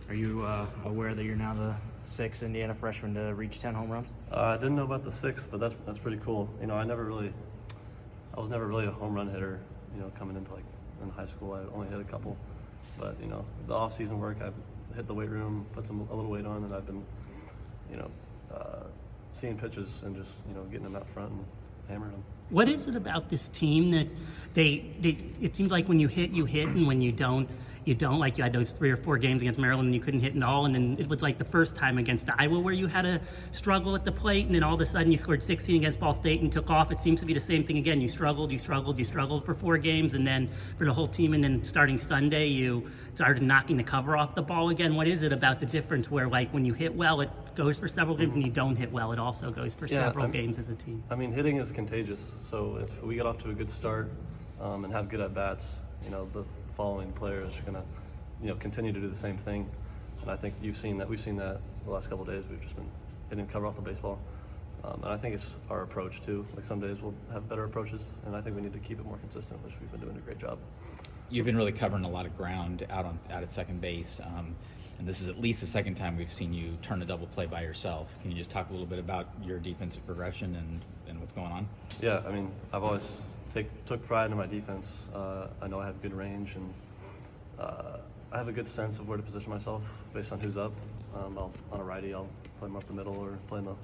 Are you aware that you're now the sixth Indiana freshman to reach 10 home runs? I didn't know about the sixth, but that's pretty cool. You know, I was never really a home run hitter. You know, coming into in high school, I only hit a couple. But you know, the off-season work, I've hit the weight room, put a little weight on, and I've been, you know, seeing pitches and just getting them out front and hammering them. What is it about this team that it seems like when you hit, and when you don't, you don't? Like you had those 3 or 4 games against Maryland and you couldn't hit at all, and then it was like the first time against Iowa where you had a struggle at the plate, and then all of a sudden you scored 16 against Ball State and took off. It seems to be the same thing again. You struggled for 4 games, and then for the whole team, and then starting Sunday you started knocking the cover off the ball again. What is it about the difference where like when you hit well it goes for several games, and you don't hit well it also goes for several games as a team? I mean, hitting is contagious. So if we get off to a good start and have good at-bats, the following players are going to continue to do the same thing. And I think we've seen that the last couple of days. We've just been hitting cover off the baseball. And I think it's our approach too. Like some days we'll have better approaches, and I think we need to keep it more consistent, which we've been doing a great job. You've been really covering a lot of ground out at second base, and this is at least the second time we've seen you turn a double play by yourself. Can you just talk a little bit about your defensive progression and what's going on? Yeah, I mean, I've always took pride in my defense. I know I have good range, and I have a good sense of where to position myself based on who's up. On a righty, I'll play him up the middle or play in the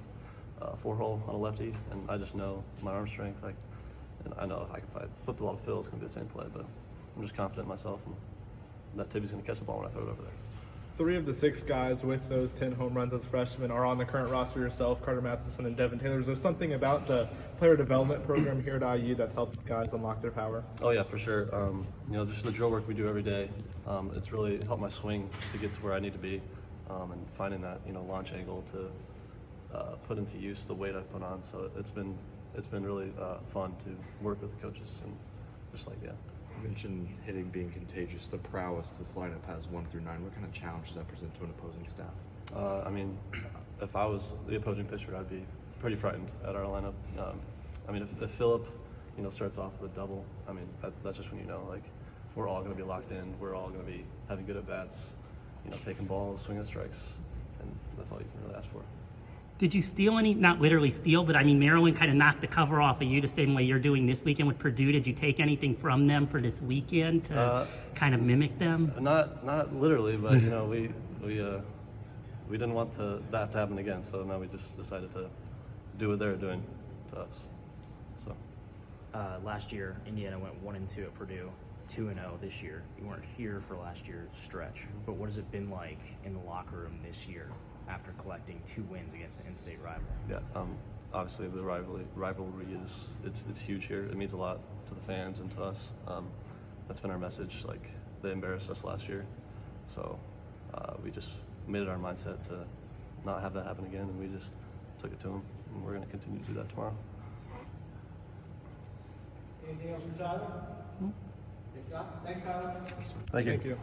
4-hole on a lefty, and I just know my arm strength. And I know if I flip the ball to Phil, it's going to be the same play, but I'm just confident in myself, and that Tibby's going to catch the ball when I throw it over there. 3 of the 6 guys with those 10 home runs as freshmen are on the current roster yourself, Carter Matheson and Devin Taylor. Is there something about the player development program here at IU that's helped guys unlock their power? Oh yeah, for sure. Just the drill work we do every day, it's really helped my swing to get to where I need to be, and finding that launch angle to put into use the weight I've put on. So it's been really fun to work with the coaches and just You mentioned hitting being contagious. The prowess this lineup has 1 through 9. What kind of challenge does that present to an opposing staff? I mean, if I was the opposing pitcher, I'd be pretty frightened at our lineup. I mean, if Phillip, starts off with a double, I mean, that's just when we're all going to be locked in. We're all going to be having good at bats, taking balls, swinging strikes, and that's all you can really ask for. Did you steal any, not literally steal, but I mean Maryland kind of knocked the cover off of you the same way you're doing this weekend with Purdue. Did you take anything from them for this weekend to kind of mimic them? Not literally, but we didn't want that to happen again, so now we just decided to do what they're doing to us. So Last year, Indiana went 1-2 at Purdue, 2-0 this year. You weren't here for last year's stretch, but what has it been like in the locker room this year after collecting 2 wins against an in-state rival? Yeah, obviously the rivalry it's huge here. It means a lot to the fans and to us. That's been our message. They embarrassed us last year, so we just made it our mindset to not have that happen again, and we just took it to them, and we're going to continue to do that tomorrow. Anything else from Tyler? If not, thanks, Tyler. Thank you. Thank you.